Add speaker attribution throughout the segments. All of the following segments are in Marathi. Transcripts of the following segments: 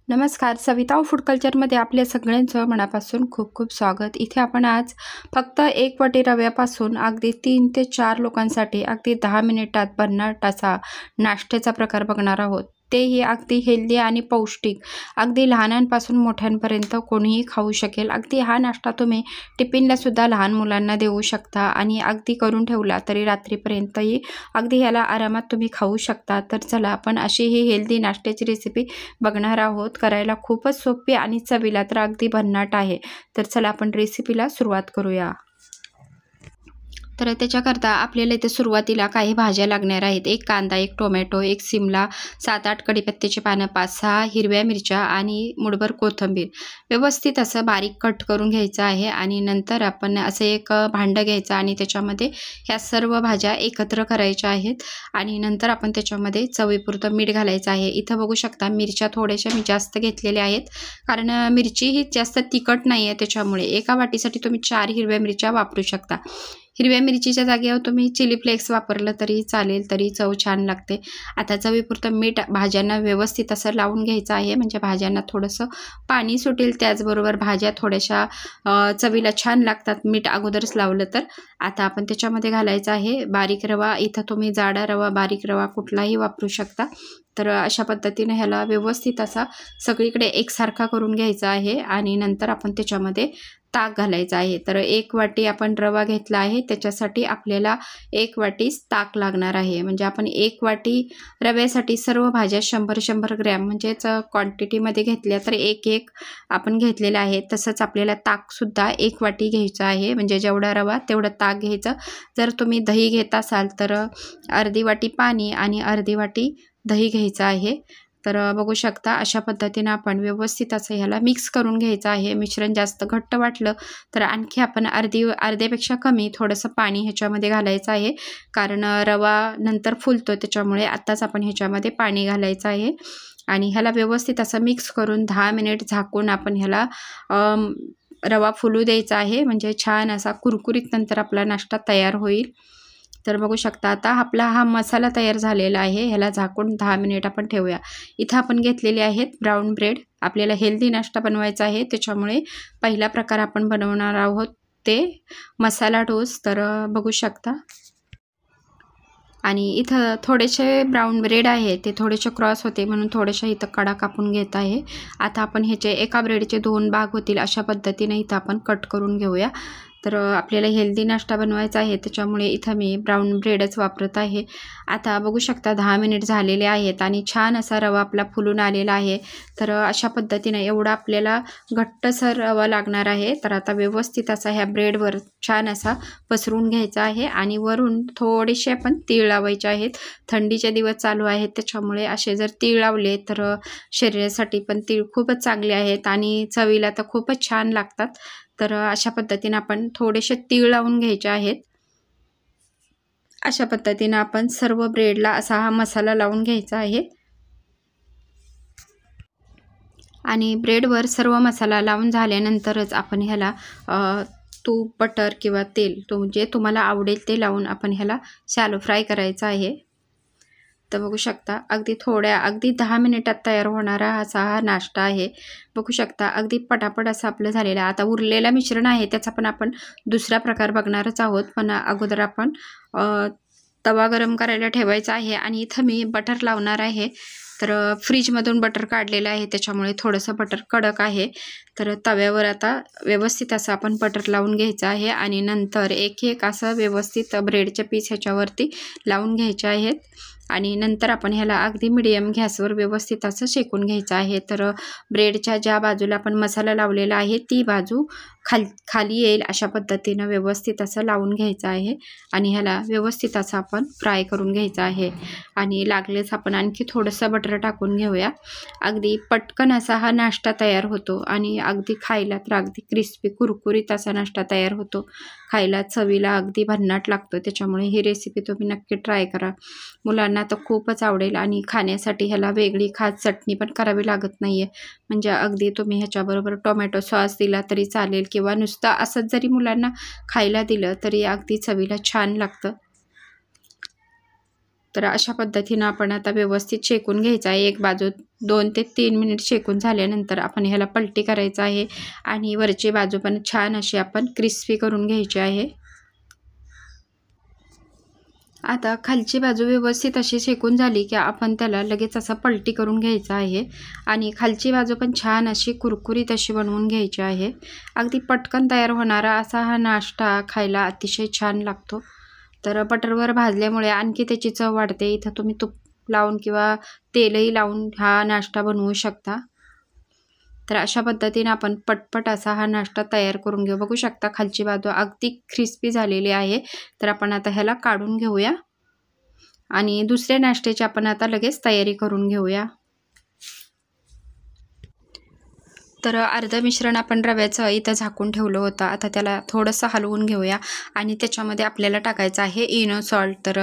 Speaker 1: नमस्कार, सविता फूड कल्चरमध्ये आपल्या सगळ्यांचं मनापासून खूप खूप स्वागत। इथे आपण आज फक्त 1 वाटी रव्यापासून अगदी 3 ते 4 लोकांसाठी अगदी 10 मिनिटात भन्नाट असा नाश्त्याचा प्रकार बघणार आहोत। तेही अगदी हेल्दी आणि पौष्टिक, अगदी लहानांपासून मोठ्यांपर्यंत कोणीही खाऊ शकेल। अगदी हा नाश्ता तुम्ही टिफिनला सुद्धा लहान मुलांना देऊ शकता आणि अगदी करून ठेवला तरी रात्रीपर्यंतही अगदी ह्याला आरामात तुम्ही खाऊ शकता। तर चला आपण अशी ही हेल्दी नाश्त्याची रेसिपी बघणार आहोत। करायला खूपच सोपी आणि चवीला तर अगदी भन्नाट आहे। तर चला आपण रेसिपीला सुरुवात करूया। तर त्याच्याकरता आपल्याला इथे सुरुवातीला काही भाज्या लागणार आहेत। 1 कांदा, 1 टोमॅटो, 1 सिमला, 7-8 कढीपत्त्याची पानं, 5-6 हिरव्या मिरच्या आणि मुठभर कोथिंबीर व्यवस्थित असं बारीक कट करून घ्यायचं आहे। आणि नंतर आपण असं एक भांडं घ्यायचं आणि त्याच्यामध्ये ह्या सर्व भाज्या एकत्र करायच्या आहेत। आणि नंतर आपण त्याच्यामध्ये चवीपुरतं मीठ घालायचं आहे। इथं बघू शकता मिरच्या थोड्याशा मी जास्त घेतलेल्या आहेत, कारण मिरची ही जास्त तिखट नाही आहे, त्याच्यामुळे एका वाटीसाठी तुम्ही 4 हिरव्या मिरच्या वापरू शकता। हिरव्या मिरचीच्या जागेवर तुम्ही चिली फ्लेक्स वापरलं तरी चालेल, तरी चव छान लागते। आता चवीपुरतं मीठ भाज्यांना व्यवस्थित असं लावून घ्यायचं आहे, म्हणजे भाज्यांना थोडंसं पाणी सुटेल, त्याचबरोबर भाज्या थोड्याशा चवीला छान लागतात मीठ अगोदरच लावलं तर। आता आपण त्याच्यामध्ये घालायचं आहे बारीक रवा। इथं तुम्ही जाडा रवा, बारीक रवा कुठलाही वापरू शकता। तर अशा पद्धतीने ह्याला व्यवस्थित असा सगळीकडे एकसारखा करून घ्यायचा आहे। आणि नंतर आपण त्याच्यामध्ये ताक घालायचं आहे। तर 1 वाटी आपण रवा घेतला आहे, त्याच्यासाठी आपल्याला 1 वाटी ताक लागणार आहे। म्हणजे आपण 1 वाटी रव्यासाठी सर्व भाज्या 100-100 ग्रॅम म्हणजेच क्वांटिटीमध्ये घेतल्या तर 1-1 आपण घेतलेलं आहे। तसंच आपल्याला ताकसुद्धा 1 वाटी घ्यायचं आहे, म्हणजे जेवढा रवा तेवढं ताक घ्यायचं। जर तुम्ही दही घेत असाल तर अर्धी वाटी पाणी आणि अर्धी वाटी दही घ्यायचं आहे। तर बघू शकता अशा पद्धतीने आपण व्यवस्थित असं ह्याला मिक्स करून घ्यायचं आहे। मिश्रण जास्त घट्ट वाटलं तर आणखी आपण अर्ध्यापेक्षा कमी थोडंसं पाणी ह्याच्यामध्ये घालायचं आहे, कारण रवा नंतर फुलतो, त्याच्यामुळे आत्ताच आपण ह्याच्यामध्ये पाणी घालायचं आहे। आणि ह्याला व्यवस्थित असं मिक्स करून 10 मिनिट झाकून आपण ह्याला रवा फुलू द्यायचा आहे, म्हणजे छान असा कुरकुरीत नंतर आपला नाश्ता तयार होईल। तर बघू शकता आता आपला हा मसाला तयार झालेला आहे। ह्याला झाकून 10 मिनिट आपण ठेवूया। इथं आपण घेतलेले आहेत ब्राऊन ब्रेड। आपल्याला हेल्दी नाश्ता बनवायचा आहे, त्याच्यामुळे पहिला प्रकार आपण बनवणार आहोत ते मसाला डोसा। तर बघू शकता आणि इथं थोडेसे ब्राऊन ब्रेड आहे, ते थोडेसे क्रॉस होते म्हणून थोडेसे इथं कडा कापून घेत आहे। आता आपण ह्याचे एका ब्रेडचे 2 भाग होतील अशा पद्धतीने इथं आपण कट करून घेऊया। तर आपल्याला हेल्दी नाश्ता बनवायचा आहे, त्याच्यामुळे इथं मी ब्राऊन ब्रेडच वापरत आहे। आता बघू शकता 10 मिनिट झालेले आहेत आणि छान असा रवा आपला फुलून आलेला आहे। तर अशा पद्धतीने एवढा आपल्याला घट्टसर रवा लागणार आहे। तर आता व्यवस्थित असा ह्या ब्रेडवर छान असा पसरून घ्यायचा आहे आणि वरून थोडेसे आपण तीळ लावायचे आहेत। थंडीचे दिवस चालू आहेत, त्याच्यामुळे असे जर तीळ लावले तर शरीरासाठी पण तीळ खूपच चांगले आहेत आणि चवीला तर खूपच छान लागतात। तर अशा पद्धतीने आपण थोडेसे तीळ लावून घ्यायचे आहेत। अशा पद्धतीने आपण सर्व ब्रेडला असा हा मसाला लावून घ्यायचा आहे। आणि ब्रेडवर सर्व मसाला लावून झाल्यानंतरच आपण ह्याला तूप, बटर किंवा तेल जे तुम्हाला आवडेल ते लावून आपण ह्याला शॅलो फ्राय करायचा आहे। तर बघू शकता अगदी 10 मिनिटात तयार होणारा असा हा नाश्ता आहे। बघू शकता अगदी पटापट असं आपलं झालेलं आहे। आता उरलेला मिश्रण आहे त्याचा पण आपण दुसरा प्रकार बघणारच आहोत, पण अगोदर आपण तवा गरम करायला ठेवायचा आहे आणि इथं मी बटर लावणार आहे। तर फ्रीजमधून बटर काढलेलं आहे, त्याच्यामुळे थोडंसं बटर कडक आहे। तर तव्यावर आता व्यवस्थित असं आपण बटर लावून घ्यायचं आहे आणि नंतर एक असं व्यवस्थित ब्रेडचे पीस ह्याच्यावरती लावून घ्यायचे आहेत। आणि नंतर आपण ह्याला अगदी मीडियम गॅसवर व्यवस्थित असं शेकून घ्यायचं आहे। तर ब्रेडच्या ज्या बाजूला आपण मसाला लावलेला आहे ती बाजू खाली येईल अशा पद्धतीनं व्यवस्थित असं लावून घ्यायचं आहे आणि ह्याला व्यवस्थित असं आपण फ्राय करून घ्यायचं आहे। आणि लागलेच आपण आणखी थोडंसं बटर टाकून घेऊया। अगदी पटकन असा हा नाश्ता तयार होतो आणि अगदी खायला तर अगदी क्रिस्पी कुरकुरीत असा नाश्ता तयार होतो। खायला चवीला अगदी भन्नाट लागतो, त्याच्यामुळे ही रेसिपी तुम्ही नक्की ट्राय करा। मुलांना तर खूपच आवडेल आणि खाण्यासाठी ह्याला वेगळी खास चटणी पण करावी लागत नाही आहे, म्हणजे अगदी तुम्ही ह्याच्याबरोबर टोमॅटो सॉस दिला तरी चालेल किंवा नुसतं असंच जरी मुलांना खायला दिलं तरी अगदी चवीला छान लागतं। तर अशा पद्धतीनं आपण आता व्यवस्थित शेकून घ्यायचं आहे। एक बाजू 2 ते 3 मिनिट शेकून झाल्यानंतर आपण ह्याला पलटी करायचं आहे आणि वरची बाजू पण छान अशी आपण क्रिस्पी करून घ्यायची आहे। आता खालची बाजू व्यवस्थित अशी शेकून झाली की आपण त्याला लगेच असं पलटी करून घ्यायचं आहे आणि खालची बाजू पण छान अशी कुरकुरीत अशी बनवून घ्यायची आहे। अगदी पटकन तयार होणारा असा हा नाश्ता खायला अतिशय छान लागतो। तर बटरवर भाजल्यामुळे आणखी त्याची चव वाढते। इथं तुम्ही तूप लावून किंवा तेलही लावून हा नाश्ता बनवू शकता। तर अशा पद्धतीने आपण पटपट असा हा नाश्ता तयार करून घेऊ। बघू शकता खालची बाजू अगदी क्रिस्पी झालेली आहे। तर आपण आता ह्याला काढून घेऊया आणि दुसऱ्या नाश्त्याची आपण आता लगेच तयारी करून घेऊया। तर अर्धं मिश्रण आपण रव्याचं इथं झाकून ठेवलं होतं। आता त्याला थोडंसं हलवून घेऊया आणि त्याच्यामध्ये आपल्याला टाकायचं आहे इनो सॉल्ट। तर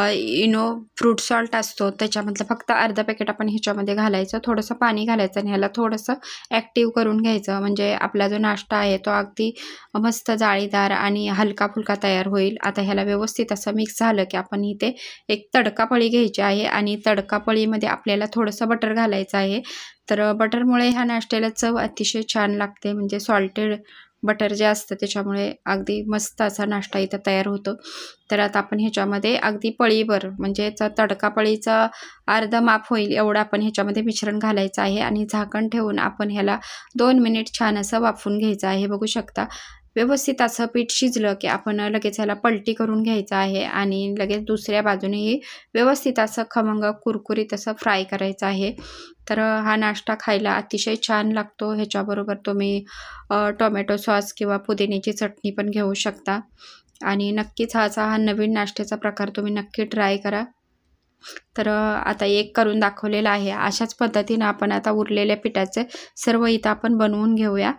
Speaker 1: इनो फ्रूट सॉल्ट असतो त्याच्यामधलं फक्त अर्धं पॅकेट आपण ह्याच्यामध्ये घालायचं, थोडंसं पाणी घालायचं आणि ह्याला थोडंसं ॲक्टिव्ह करून घ्यायचं, म्हणजे आपला जो नाश्ता आहे तो अगदी मस्त जाळीदार आणि हलका फुलका तयार होईल। आता ह्याला व्यवस्थित असं मिक्स झालं की आपण इथे एक तडकापळी घ्यायची आहे आणि तडकापळीमध्ये आपल्याला थोडंसं बटर घालायचं आहे। तर बटरमुळे ह्या नाश्त्याला चव अतिशय छान लागते, म्हणजे सॉल्टेड बटर जे असतं त्याच्यामुळे अगदी मस्त असा नाश्ता इथं तयार होतो। तर आता आपण ह्याच्यामध्ये अगदी पळीभर, म्हणजे तडकापळीचा अर्ध माप होईल एवढं आपण ह्याच्यामध्ये मिश्रण घालायचं आहे आणि झाकण ठेवून आपण ह्याला 2 मिनिट छान असं वाफवून घ्यायचं आहे। बघू शकता व्यवस्थित असं पीठ शिजलं की आपण लगेच ह्याला पलटी करून घ्यायचं आहे आणि लगेच दुसऱ्या बाजूनेही व्यवस्थित असं खमंग कुरकुरीत असं फ्राय करायचं आहे। तर हा नाश्ता खायला अतिशय छान लागतो। ह्याच्याबरोबर तुम्ही टोमॅटो सॉस किंवा पुदिन्याची चटणी पण घेऊ शकता आणि नक्कीच हा नवीन नाश्त्याचा प्रकार तुम्ही नक्की ट्राय करा। तर आता एक करून दाखवलेला आहे। अशाच पद्धतीने आपण आता उरलेल्या पिठाचे सर्व इथं आपण बनवून घेऊया।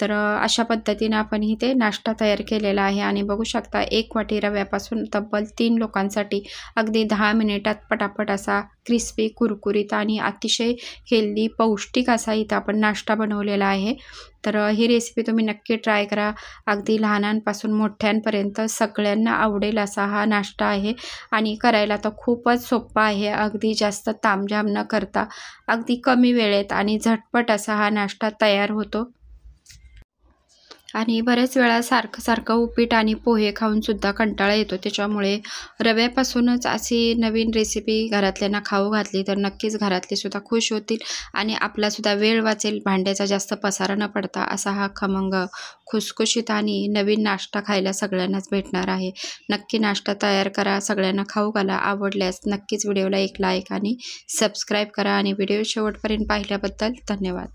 Speaker 1: तर अशा पद्धतीने आपण इथे नाश्ता तयार केलेला आहे आणि बघू शकता 1 वाटी रव्यापासून तब्बल 3 लोकांसाठी अगदी 10 मिनिटात पटापट असा क्रिस्पी कुरकुरीत आणि अतिशय हेल्दी पौष्टिक असा इथं आपण नाश्ता बनवलेला आहे। तर ही रेसिपी तुम्ही नक्की ट्राय करा। अगदी लहानांपासून मोठ्यांपर्यंत सगळ्यांना आवडेल असा हा नाश्ता आहे आणि करायला तर खूपच सोपा आहे। अगदी जास्त तामझाम न करता अगदी कमी वेळेत आणि झटपट असा हा नाश्ता तयार होतो आणि बऱ्याच वेळा सारखं उपीट आणि पोहे खाऊन सुद्धा कंटाळा येतो। त्याच्यामुळे रव्यापासूनच अशी नवीन रेसिपी घरातल्यांना खाऊ घातली तर नक्कीच घरातले सुद्धा खुश होतील आणि आपला सुद्धा वेळ वाचेल, भांड्याचा जास्त पसारा न पडता असा हा खमंग खुसखुशीत आणि नवीन नाश्ता खायला सगळ्यांनाच भेटणार आहे। नक्की नाश्ता तयार करा, सगळ्यांना खाऊ घाला। आवडल्यास नक्कीच व्हिडिओला एक लाईक आणि सबस्क्राईब करा आणि व्हिडिओ शेवटपर्यंत पाहिल्याबद्दल धन्यवाद।